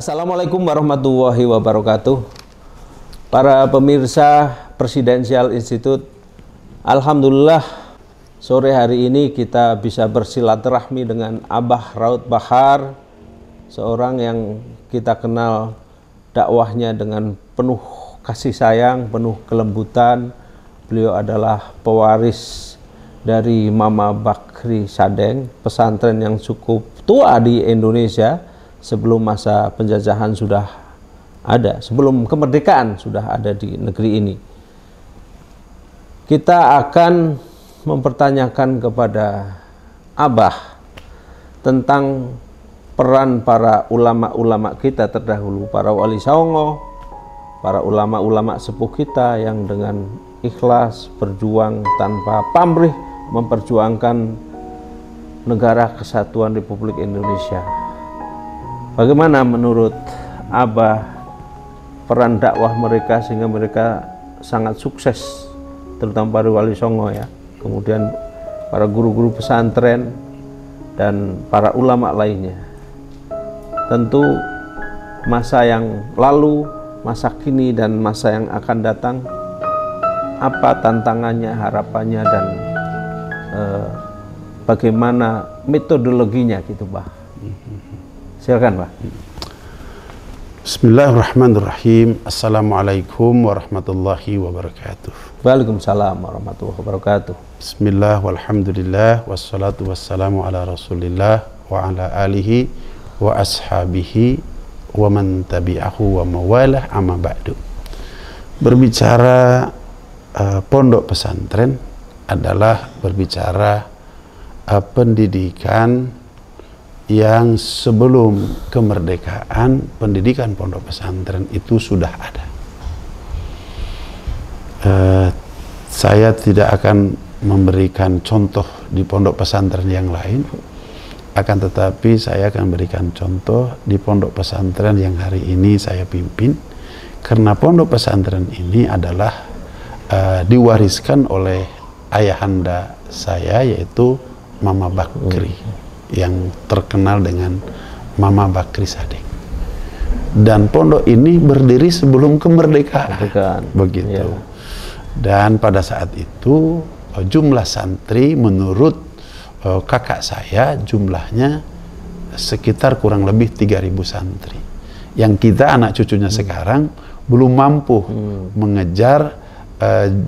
Assalamualaikum warahmatullahi wabarakatuh. Para pemirsa Presidensial Institute, alhamdulillah sore hari ini kita bisa bersilaturahmi dengan Abah Raud Bahar, seorang yang kita kenal dakwahnya dengan penuh kasih sayang, penuh kelembutan. Beliau adalah pewaris dari Mama Bakri Sadeng, pesantren yang cukup tua di Indonesia. Sebelum masa penjajahan sudah ada, sebelum kemerdekaan sudah ada di negeri ini. Kita akan mempertanyakan kepada Abah tentang peran para ulama-ulama kita terdahulu, para wali songo, para ulama-ulama sepuh kita yang dengan ikhlas berjuang tanpa pamrih memperjuangkan negara kesatuan Republik Indonesia. Bagaimana menurut Abah peran dakwah mereka sehingga mereka sangat sukses, terutama para wali songo ya, kemudian para guru-guru pesantren dan para ulama lainnya. Tentu masa yang lalu, masa kini dan masa yang akan datang, apa tantangannya, harapannya, dan bagaimana metodologinya gitu, Pak. Silakan, Pak. Bismillahirrahmanirrahim. Assalamualaikum warahmatullahi wabarakatuh. Waalaikumsalam warahmatullahi wabarakatuh. Bismillah walhamdulillah wassalatu wassalamu ala rasulillah wa ala alihi wa ashabihi wa man tabi'ahu wa mawalah amma ba'du. Berbicara pondok pesantren adalah berbicara pendidikan yang sebelum kemerdekaan, pendidikan pondok pesantren itu sudah ada. Saya tidak akan memberikan contoh di pondok pesantren yang lain, akan tetapi saya akan berikan contoh di pondok pesantren yang hari ini saya pimpin, karena pondok pesantren ini adalah diwariskan oleh ayahanda saya, yaitu Mama Bakri, yang terkenal dengan Mama Bakri Sadeng. Dan pondok ini berdiri sebelum kemerdekaan. Begitu. Ya. Dan pada saat itu jumlah santri menurut kakak saya jumlahnya sekitar kurang lebih 3.000 santri. Yang kita anak cucunya sekarang belum mampu mengejar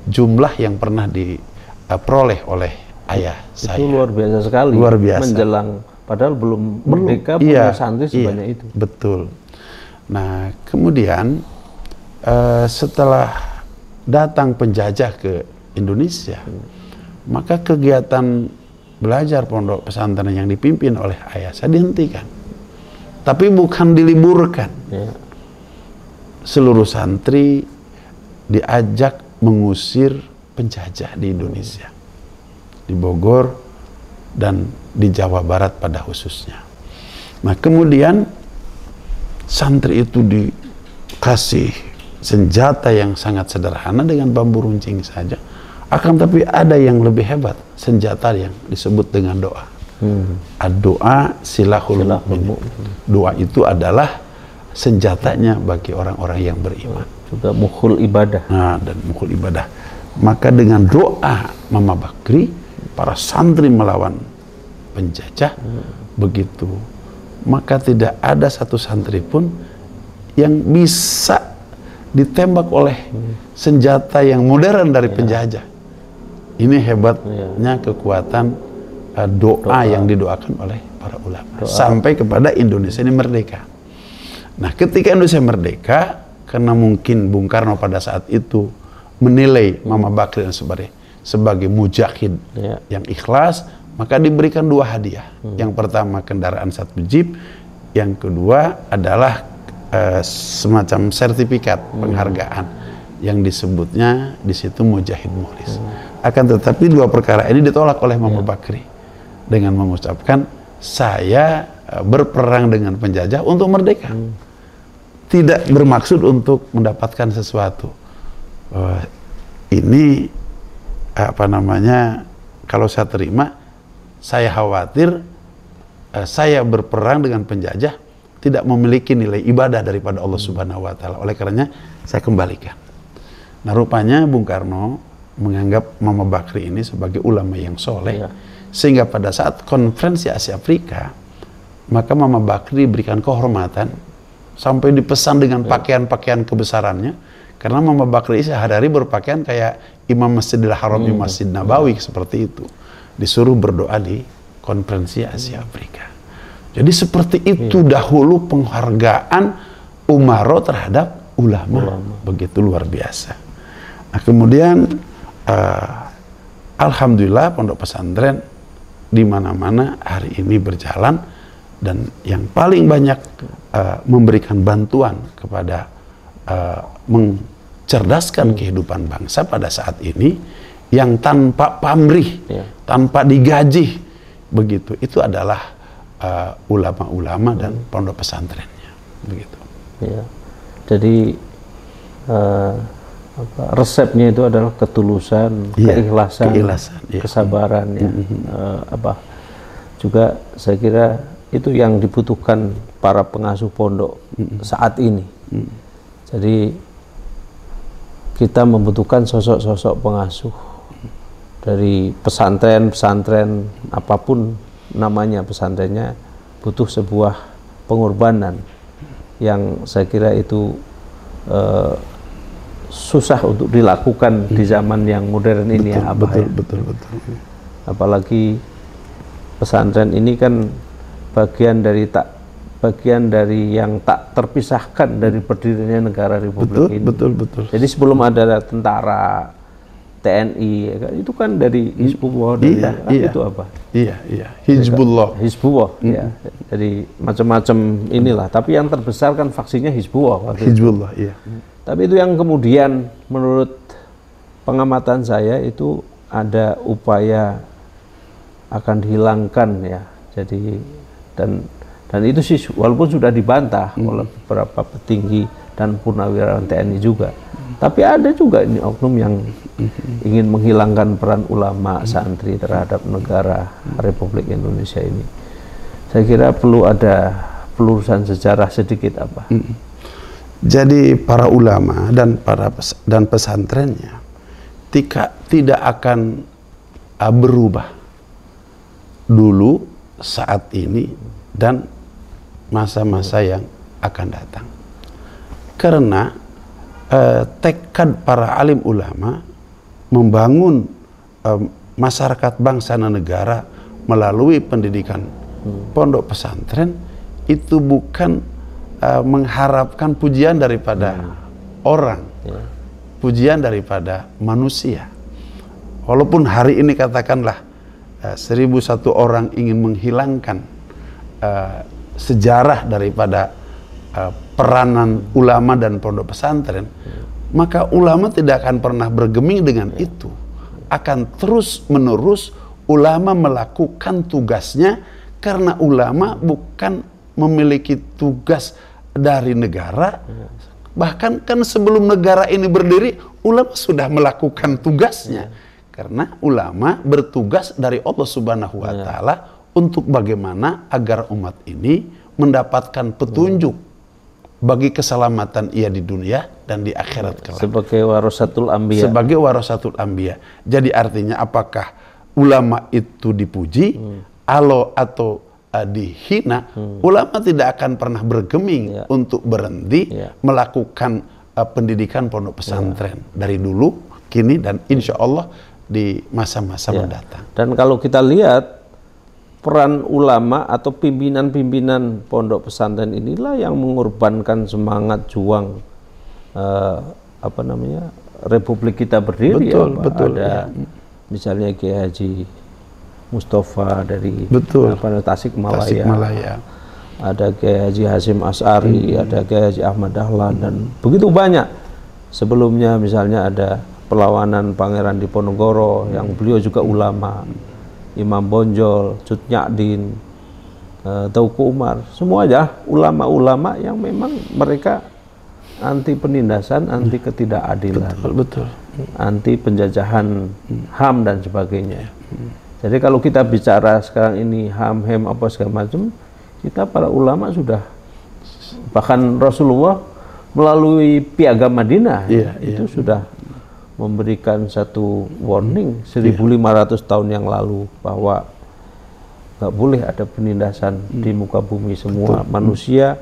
jumlah yang pernah diperoleh oleh ayah saya. Itu luar biasa sekali. Luar biasa. Menjelang, padahal belum merdeka, punya santri sebanyak itu. Betul. Nah, kemudian setelah datang penjajah ke Indonesia, maka kegiatan belajar pondok pesantren yang dipimpin oleh ayah saya dihentikan. Tapi bukan diliburkan. Ya. Seluruh santri diajak mengusir penjajah di Indonesia, di Bogor dan di Jawa Barat pada khususnya. Nah, kemudian santri itu dikasih senjata yang sangat sederhana dengan bambu runcing saja. Akan tapi ada yang lebih hebat, senjata yang disebut dengan doa. Doa silahul mu'min. Doa itu adalah senjatanya bagi orang-orang yang beriman. Juga mukhul ibadah. Nah, dan mukhul ibadah. Maka dengan doa Mama Bakri, para santri melawan penjajah. Begitu, maka tidak ada satu santri pun yang bisa ditembak oleh senjata yang modern dari penjajah. Ini hebatnya kekuatan doa yang didoakan oleh para ulama sampai kepada Indonesia ini merdeka. Nah, ketika Indonesia merdeka, karena mungkin Bung Karno pada saat itu menilai Mama Bakri dan sebagai mujahid yang ikhlas, maka diberikan 2 hadiah. Yang pertama kendaraan 1 jeep, yang kedua adalah semacam sertifikat penghargaan yang disebutnya di situ Mujahid Mukhlis. Akan tetapi 2 perkara ini ditolak oleh Mama Bakri dengan mengucapkan, saya berperang dengan penjajah untuk merdeka, tidak bermaksud untuk mendapatkan sesuatu. Ini apa namanya, kalau saya terima, saya khawatir saya berperang dengan penjajah tidak memiliki nilai ibadah daripada Allah Subhanahu wa taala. Oleh karenanya saya kembalikan. Nah, rupanya Bung Karno menganggap Mama Bakri ini sebagai ulama yang soleh, sehingga pada saat konferensi Asia Afrika, maka Mama Bakri diberikan kehormatan sampai dipesan dengan pakaian-pakaian kebesarannya, karena Mama Bakri sehari-hari berpakaian kayak Imam Masjidil Haram, Imam Masjid Nabawi, seperti itu. Disuruh berdoa di konferensi Asia Afrika. Jadi seperti itu dahulu penghargaan Umaro terhadap ulama. Begitu luar biasa. Nah, kemudian alhamdulillah pondok pesantren di mana-mana hari ini berjalan, dan yang paling banyak memberikan bantuan kepada mencerdaskan kehidupan bangsa pada saat ini, yang tanpa pamrih, tanpa digaji, begitu, itu adalah ulama-ulama dan pondok pesantrennya, begitu. Ya. Jadi resepnya itu adalah ketulusan, keikhlasan, kesabaran, juga saya kira itu yang dibutuhkan para pengasuh pondok saat ini. Jadi kita membutuhkan sosok-sosok pengasuh dari pesantren apapun namanya pesantrennya, butuh sebuah pengorbanan yang saya kira itu susah untuk dilakukan di zaman yang modern ini, betul. Apalagi pesantren ini kan bagian dari yang tak terpisahkan dari berdirinya negara Republik ini. Betul. Jadi sebelum ada tentara, TNI, itu kan dari Hizbullah, itu apa? Hizbullah. Ya. Jadi macam-macam inilah. Tapi yang terbesar kan faksinya Hizbullah. Tapi itu yang kemudian menurut pengamatan saya itu ada upaya akan dihilangkan, ya. Jadi dan itu sih walaupun sudah dibantah oleh beberapa petinggi dan purnawirawan TNI juga. Tapi ada juga ini oknum yang ingin menghilangkan peran ulama santri terhadap negara Republik Indonesia ini. Saya kira perlu ada pelurusan sejarah sedikit apa. Jadi para ulama dan pesantrennya tidak akan berubah dulu, saat ini, dan masa-masa yang akan datang. Karena tekad para alim ulama membangun masyarakat bangsa dan negara melalui pendidikan pondok pesantren itu bukan mengharapkan pujian daripada orang, pujian daripada manusia. Walaupun hari ini katakanlah 1001 orang ingin menghilangkan sejarah daripada peranan ulama dan pondok pesantren, maka ulama tidak akan pernah bergeming dengan itu. Akan terus menerus ulama melakukan tugasnya, karena ulama bukan memiliki tugas dari negara. Bahkan kan sebelum negara ini berdiri, ulama sudah melakukan tugasnya. Karena ulama bertugas dari Allah Subhanahu wa taala untuk bagaimana agar umat ini mendapatkan petunjuk bagi keselamatan ia di dunia dan di akhirat kelak. Sebagai warasatul anbiya. Sebagai warasatul anbiya. Jadi artinya apakah ulama itu dipuji atau dihina, ulama tidak akan pernah bergeming untuk berhenti melakukan pendidikan pondok pesantren dari dulu, kini, dan insya Allah di masa-masa mendatang. Dan kalau kita lihat peran ulama atau pimpinan-pimpinan pondok pesantren inilah yang mengorbankan semangat juang Republik kita berdiri. Betul. Ada misalnya Kiai Haji Mustafa dari Tasikmalaya. Ada Kiai Haji Hasyim Asy'ari, ada Kiai Haji Ahmad Dahlan, dan begitu banyak. Sebelumnya misalnya ada perlawanan Pangeran Diponegoro yang beliau juga ulama, Imam Bonjol, Cut Nyadin, Teuku Umar, semua aja ulama-ulama yang memang mereka anti penindasan, anti ketidakadilan, anti penjajahan HAM dan sebagainya. Jadi kalau kita bicara sekarang ini HAM, HEM, apa segala macam, kita para ulama sudah Bahkan Rasulullah melalui Piagam Madinah itu sudah memberikan satu warning 1500 tahun yang lalu bahwa nggak boleh ada penindasan di muka bumi. Semua manusia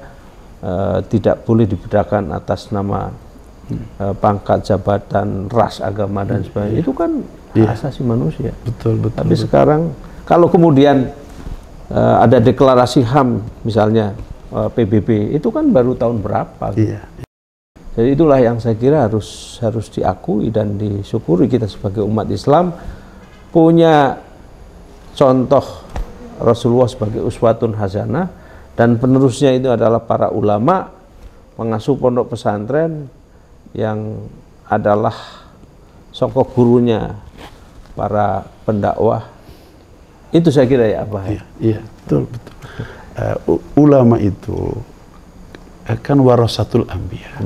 tidak boleh dibedakan atas nama pangkat, jabatan, ras, agama dan sebagainya. Itu kan hak asasi manusia. Betul. Tapi sekarang kalau kemudian ada deklarasi HAM misalnya PBB, itu kan baru tahun berapa? Gitu. Jadi itulah yang saya kira harus diakui dan disyukuri, kita sebagai umat Islam punya contoh Rasulullah sebagai uswatun hasanah, dan penerusnya itu adalah para ulama, pengasuh pondok pesantren yang adalah sokok gurunya para pendakwah. Itu saya kira ya Abah. Iya, betul. Ulama itu kan warasatul anbiya.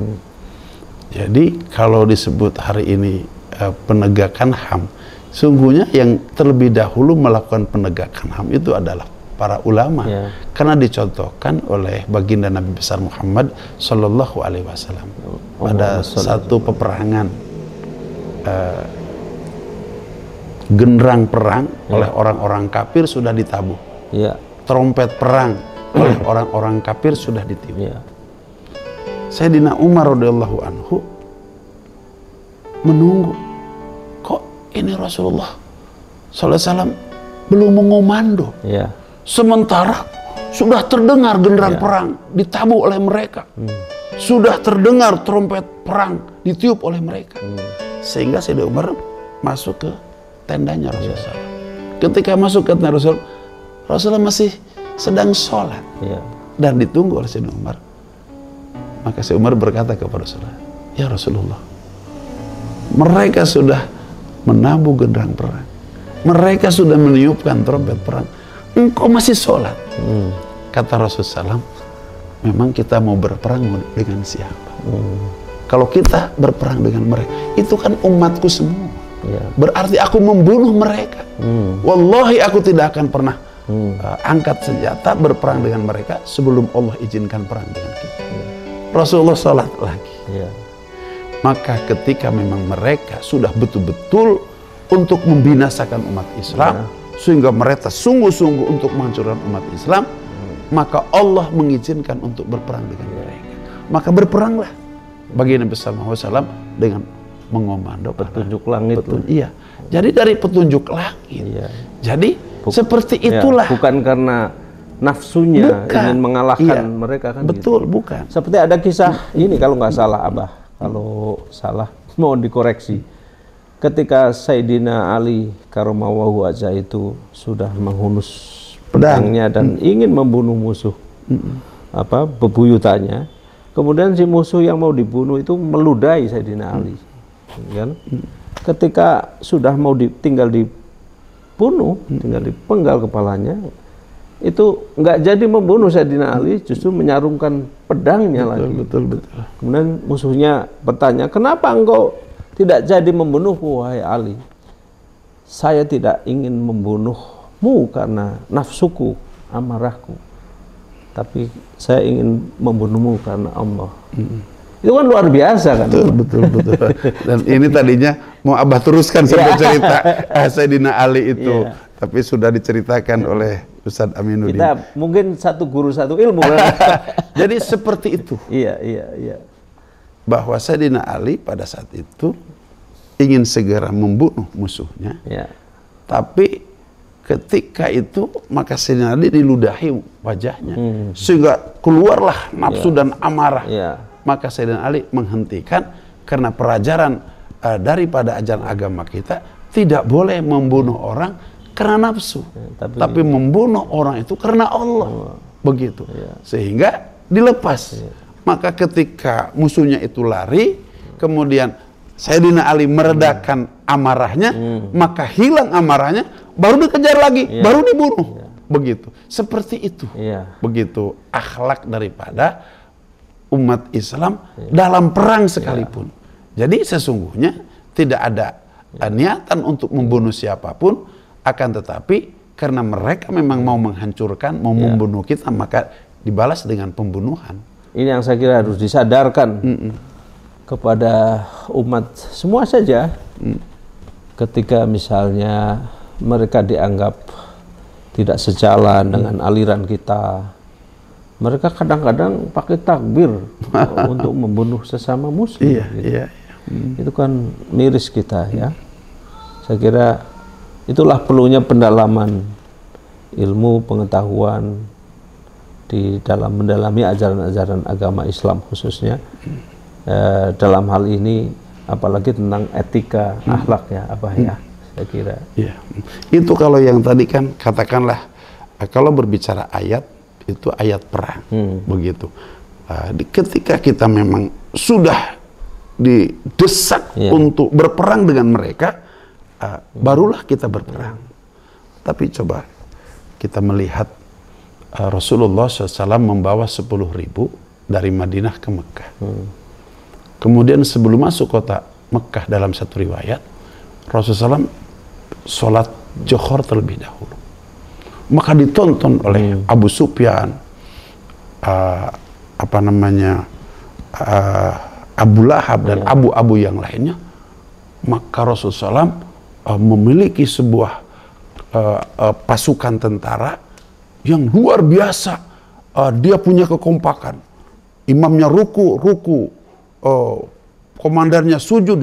Jadi kalau disebut hari ini penegakan HAM, sungguhnya yang terlebih dahulu melakukan penegakan HAM itu adalah para ulama, karena dicontohkan oleh baginda Nabi besar Muhammad Sallallahu Alaihi Wasallam pada satu peperangan, genderang perang oleh orang-orang kafir sudah ditabuh, trompet perang oleh orang-orang kafir sudah ditiup. Sayyidina Umar radhiyallahu anhu menunggu, kok ini Rasulullah sallallahu alaihi wasallam belum mengomando, sementara sudah terdengar genderang perang ditabuh oleh mereka, sudah terdengar trompet perang ditiup oleh mereka, sehingga Sayyidina Umar masuk ke tendanya Rasulullah. Ketika masuk ke tenda Rasulullah masih sedang sholat dan ditunggu oleh Sayyidina Umar. Maka Sayyidina Umar berkata kepada Rasulullah, ya Rasulullah, mereka sudah menabuh genderang perang, mereka sudah meniupkan trompet perang, engkau masih sholat. Kata Rasulullah, memang kita mau berperang dengan siapa? Kalau kita berperang dengan mereka, itu kan umatku semua, berarti aku membunuh mereka. Wallahi aku tidak akan pernah angkat senjata berperang dengan mereka sebelum Allah izinkan perang dengan kita. Rasulullah sholat lagi. Maka ketika memang mereka sudah betul-betul untuk membinasakan umat Islam, sehingga mereka sungguh-sungguh untuk menghancurkan umat Islam, maka Allah mengizinkan untuk berperang dengan mereka. Maka berperanglah baginda besar Muhammad SAW dengan mengomando petunjuk langit. Iya. Jadi dari petunjuk langit. Jadi seperti itulah. Bukan karena nafsunya ingin mengalahkan mereka kan. Betul, gitu. Bukan. Seperti ada kisah ini kalau nggak salah Abah, kalau salah mohon dikoreksi. Ketika Sayyidina Ali karramallahu wajhah itu sudah menghunus pedangnya dan ingin membunuh musuh bebuyutannya, kemudian si musuh yang mau dibunuh itu meludahi Sayyidina Ali, kan? Ketika sudah mau tinggal dibunuh, tinggal dipenggal kepalanya, itu nggak jadi membunuh Sayyidina Ali, justru menyarungkan pedangnya lagi. Betul. Kemudian musuhnya bertanya, kenapa engkau tidak jadi membunuhku, wahai Ali? Saya tidak ingin membunuhmu karena nafsuku, amarahku, tapi saya ingin membunuhmu karena Allah. Itu kan luar biasa kan? Betul. Dan ini tadinya mau Abah teruskan sampai cerita Sayyidina Ali itu, tapi sudah diceritakan oleh Ustadz Aminuddin. Kita mungkin satu guru satu ilmu. Jadi seperti itu. Iya. Bahwa Sayyidina Ali pada saat itu ingin segera membunuh musuhnya, tapi ketika itu maka Sayyidina Ali diludahi wajahnya, sehingga keluarlah nafsu dan amarah. Maka Sayyidina Ali menghentikan, karena pelajaran daripada ajaran agama kita tidak boleh membunuh orang karena nafsu, tapi membunuh orang itu karena Allah. Begitu. Sehingga dilepas. Maka ketika musuhnya itu lari, kemudian Sayyidina Ali meredakan amarahnya, maka hilang amarahnya, baru dikejar lagi, baru dibunuh. Begitu. Seperti itu. Begitu akhlak daripada umat Islam dalam perang sekalipun. Jadi sesungguhnya tidak ada niatan untuk membunuh siapapun, akan tetapi karena mereka memang mau menghancurkan, mau membunuh kita, maka dibalas dengan pembunuhan. ini yang saya kira harus disadarkan kepada umat semua saja. Ketika misalnya mereka dianggap tidak sejalan dengan aliran kita, mereka kadang-kadang pakai takbir untuk membunuh sesama muslim. Itu kan miris kita, ya. Saya kira itulah perlunya pendalaman ilmu pengetahuan di dalam mendalami ajaran-ajaran agama Islam khususnya dalam hal ini, apalagi tentang etika, akhlak, ya, Abah, ya. Saya kira. Itu kalau yang tadi kan katakanlah kalau berbicara ayat itu ayat perang, begitu. Ketika kita memang sudah didesak untuk berperang dengan mereka, barulah kita berperang. Tapi coba kita melihat Rasulullah SAW membawa 10.000 dari Madinah ke Mekah. Kemudian sebelum masuk kota Mekah dalam satu riwayat, Rasulullah SAW sholat Johor terlebih dahulu. Maka ditonton oleh Abu Sufyan, Abu Lahab dan abu-abu yang lainnya. Maka Rasulullah SAW memiliki sebuah pasukan tentara yang luar biasa. Dia punya kekompakan. Imamnya ruku, komandannya sujud,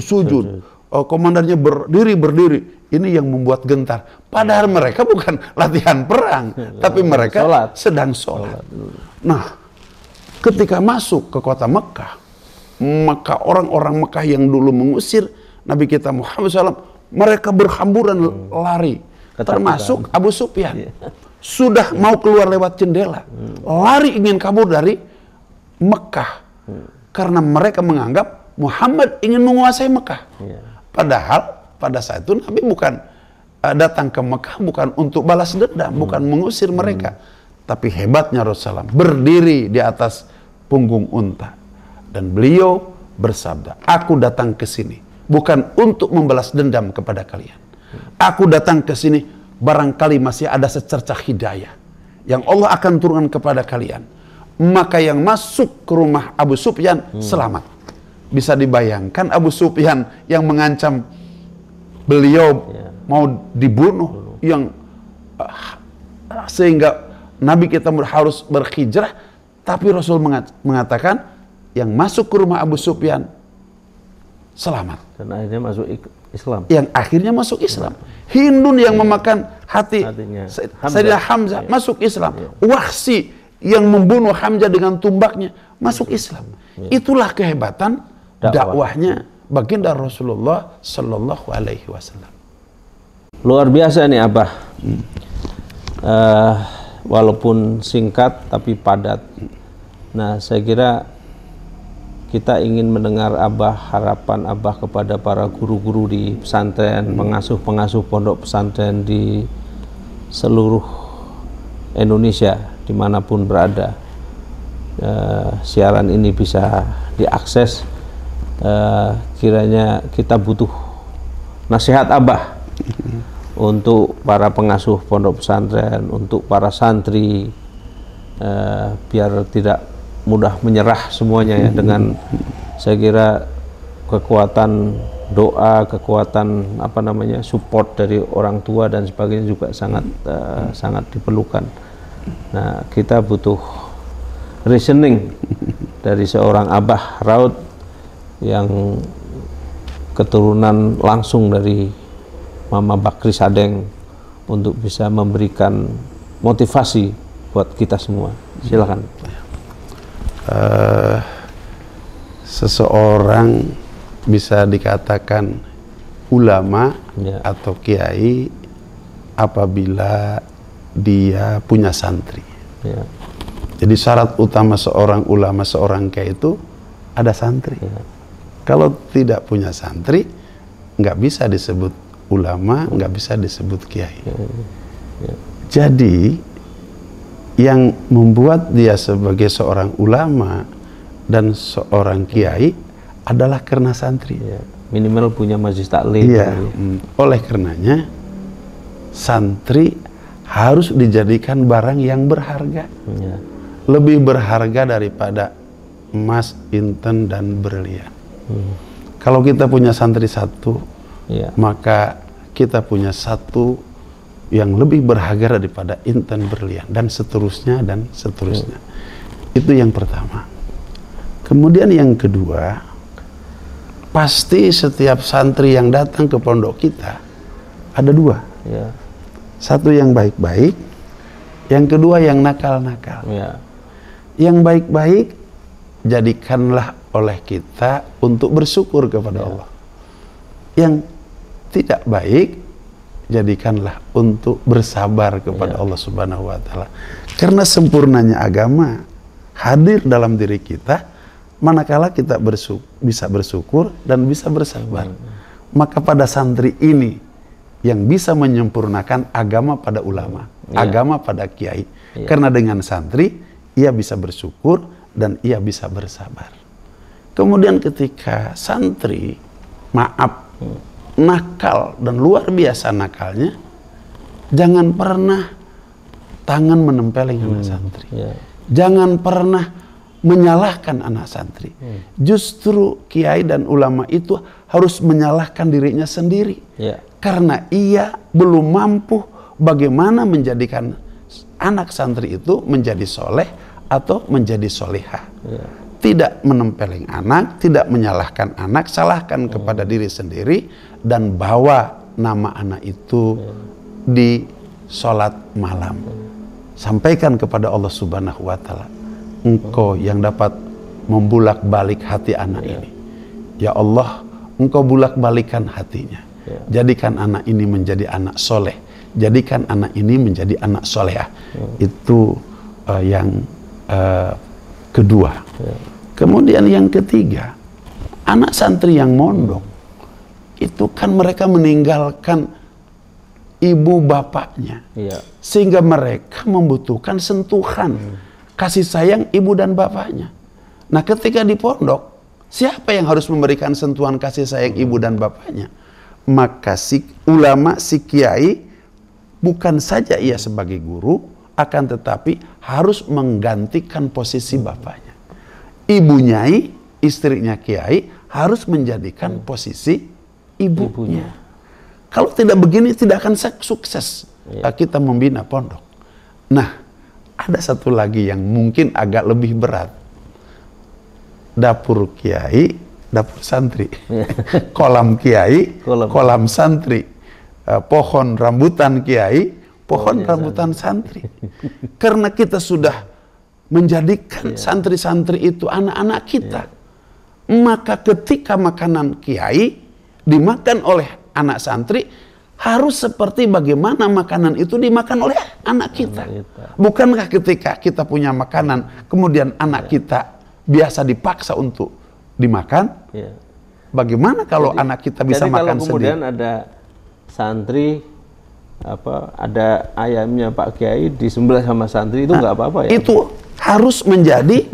komandannya berdiri. Ini yang membuat gentar. Padahal mereka bukan latihan perang, tapi mereka sedang sholat. Nah, ketika masuk ke kota Mekah, maka orang-orang Mekah yang dulu mengusir Nabi kita Muhammad SAW, mereka berhamburan lari. Termasuk Abu Sufyan. Sudah mau keluar lewat jendela. Lari ingin kabur dari Mekah. Karena mereka menganggap Muhammad ingin menguasai Mekah. Padahal pada saat itu Nabi bukan datang ke Mekah bukan untuk balas dendam, bukan mengusir mereka. Tapi hebatnya Rasulullah berdiri di atas punggung unta. Dan beliau bersabda, aku datang ke sini bukan untuk membalas dendam kepada kalian. Aku datang ke sini barangkali masih ada secercah hidayah yang Allah akan turunkan kepada kalian. Maka yang masuk ke rumah Abu Sufyan selamat. Bisa dibayangkan Abu Sufyan yang mengancam beliau mau dibunuh, yang sehingga Nabi kita harus berhijrah, tapi Rasul mengatakan yang masuk ke rumah Abu Sufyan selamat. Dan akhirnya masuk Islam. Yang akhirnya masuk Islam. Hindun yang memakan hatinya Sayyidina Hamzah masuk Islam. Wahsy yang membunuh Hamzah dengan tumbaknya masuk Islam. Itulah kehebatan dakwahnya baginda Rasulullah Sallallahu Alaihi Wasallam. Luar biasa nih, Abah. Walaupun singkat tapi padat. Nah, saya kira kita ingin mendengar Abah, harapan Abah kepada para guru-guru di pesantren, pengasuh-pengasuh pondok pesantren di seluruh Indonesia, dimanapun berada. Siaran ini bisa diakses. Kiranya kita butuh nasihat Abah untuk para pengasuh pondok pesantren, untuk para santri, biar tidak mudah menyerah semuanya, ya, dengan saya kira kekuatan doa, kekuatan support dari orang tua dan sebagainya juga sangat diperlukan. Nah, kita butuh reasoning dari seorang Abah Raud yang keturunan langsung dari Mama Bakri Sadeng untuk bisa memberikan motivasi buat kita semua. Silakan. Seseorang bisa dikatakan ulama atau kiai apabila dia punya santri. Jadi syarat utama seorang ulama, seorang kiai itu ada santri. Kalau tidak punya santri, nggak bisa disebut ulama, nggak bisa disebut kiai. Jadi yang membuat dia sebagai seorang ulama dan seorang kiai adalah karena santri. Minimal punya majelis taklim. Oleh karenanya santri harus dijadikan barang yang berharga. Lebih berharga daripada emas, inten, dan berlian. Kalau kita punya santri satu, maka kita punya satu yang lebih berharga daripada inten, berlian, dan seterusnya dan seterusnya. Itu yang pertama. Kemudian yang kedua, pasti setiap santri yang datang ke pondok kita ada dua. Satu yang baik-baik, yang kedua yang nakal-nakal. Yang baik-baik jadikanlah oleh kita untuk bersyukur kepada Allah. Yang tidak baik jadikanlah untuk bersabar kepada Allah Subhanahu wa Ta'ala. Karena sempurnanya agama hadir dalam diri kita manakala kita bisa bersyukur dan bisa bersabar. Maka pada santri ini yang bisa menyempurnakan agama pada ulama, agama pada kiai. Karena dengan santri ia bisa bersyukur dan ia bisa bersabar. Kemudian ketika santri nakal dan luar biasa nakalnya, jangan pernah tangan menempeleng anak santri. Jangan pernah menyalahkan anak santri. Justru kiai dan ulama itu harus menyalahkan dirinya sendiri. Karena ia belum mampu bagaimana menjadikan anak santri itu menjadi soleh atau menjadi solehah. Tidak menempeleng anak, tidak menyalahkan anak, salahkan kepada diri sendiri, dan bawa nama anak itu di sholat malam. Sampaikan kepada Allah Subhanahu wa Ta'ala, Engkau yang dapat membulak-balik hati anak ini. Ya Allah, Engkau bulak-balikan hatinya. Jadikan anak ini menjadi anak soleh. Jadikan anak ini menjadi anak solehah. Itu yang kedua. Kemudian yang ketiga, anak santri yang mondok itu kan mereka meninggalkan ibu bapaknya, sehingga mereka membutuhkan sentuhan kasih sayang ibu dan bapaknya. Nah, ketika di pondok, siapa yang harus memberikan sentuhan kasih sayang ibu dan bapaknya? Maka si ulama, si kiai, bukan saja ia sebagai guru, akan tetapi harus menggantikan posisi bapaknya. Ibu nyai, istrinya kiai, harus menjadikan posisi ibunya. Kalau tidak begini, tidak akan sukses kita membina pondok. Nah, ada satu lagi yang mungkin agak lebih berat. Dapur kiai, dapur santri. Kolam kiai, kolam santri. Pohon rambutan kiai, pohon rambutan santri. Karena kita sudah menjadikan santri-santri itu anak-anak kita. Maka ketika makanan kiai dimakan oleh anak santri, harus seperti bagaimana makanan itu dimakan oleh anak kita. Bukankah ketika kita punya makanan, kemudian anak kita biasa dipaksa untuk dimakan? Bagaimana kalau anak kita bisa makan sendiri? Kalau kemudian ada santri, ada ayamnya Pak Kiai disembelih sama santri, itu nggak apa-apa ya? Itu harus menjadi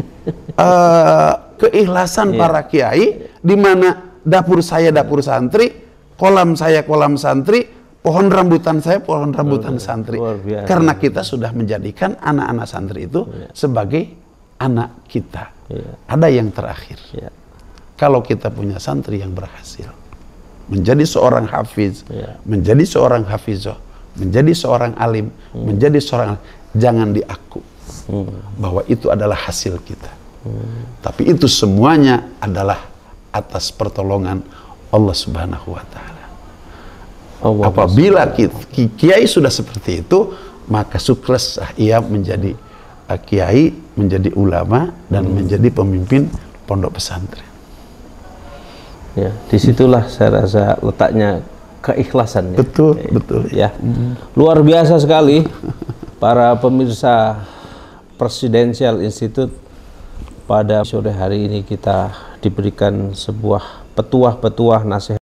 keikhlasan para kiai, di mana dapur saya dapur santri, kolam saya kolam santri, pohon rambutan saya pohon rambutan santri. Karena kita sudah menjadikan anak-anak santri itu sebagai anak kita. Ada yang terakhir. Kalau kita punya santri yang berhasil menjadi seorang hafiz, menjadi seorang hafizoh, menjadi seorang alim, menjadi seorang, jangan diaku bahwa itu adalah hasil kita. Tapi itu semuanya adalah atas pertolongan Allah Subhanahu wa Ta'ala. Apabila kiai sudah seperti itu, maka sukses ia menjadi kiai, menjadi ulama, dan menjadi pemimpin pondok pesantren. Ya, disitulah saya rasa letaknya keikhlasan. Betul, betul. Ya, luar biasa sekali para pemirsa Presidential Institute. Pada sore hari ini kita diberikan sebuah petuah-petuah nasihat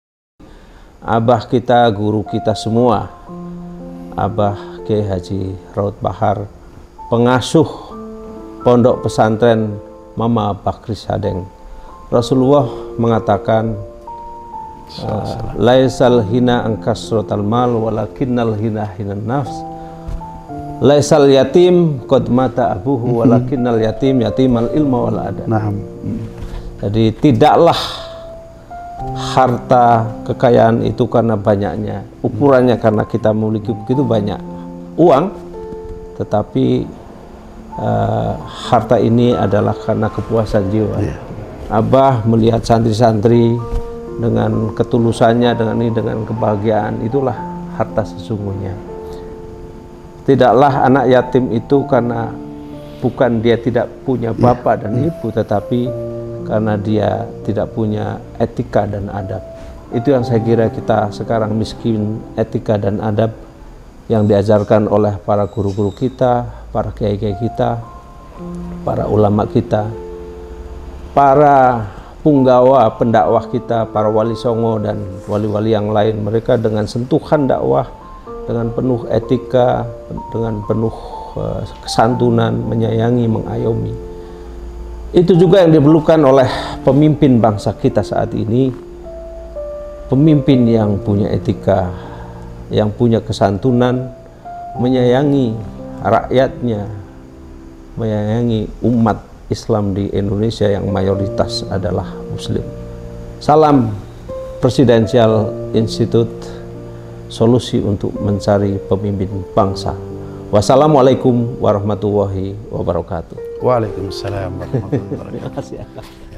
Abah kita, guru kita semua, Abah Kiai Haji Raud Bahar, pengasuh pondok pesantren Mama Bakri Sadeng. Rasulullah mengatakan, laisal hina angkasrotal mal walakinnal hina hinan nafs. Laisal yatim qad mata abuhu walakinnal yatim yatimal ilma wal adab. Jadi tidaklah harta kekayaan itu karena banyaknya, ukurannya karena kita memiliki begitu banyak uang, tetapi harta ini adalah karena kepuasan jiwa. Abah melihat santri-santri dengan ketulusannya, dengan kebahagiaan, itulah harta sesungguhnya. Tidaklah anak yatim itu karena bukan dia tidak punya bapak dan ibu, tetapi karena dia tidak punya etika dan adab. Itu yang saya kira kita sekarang miskin etika dan adab yang diajarkan oleh para guru-guru kita, para kiai-kiai kita, para ulama kita, para punggawa pendakwah kita, para wali songo dan wali-wali yang lain. Mereka dengan sentuhan dakwah, dengan penuh etika, dengan penuh kesantunan, menyayangi, mengayomi. Itu juga yang diperlukan oleh pemimpin bangsa kita saat ini. Pemimpin yang punya etika, yang punya kesantunan, menyayangi rakyatnya, menyayangi umat Islam di Indonesia yang mayoritas adalah Muslim. Salam Presidential Institute, solusi untuk mencari pemimpin bangsa. Wassalamualaikum warahmatullahi wabarakatuh. Waalaikumsalam warahmatullahi wabarakatuh. Terima kasih.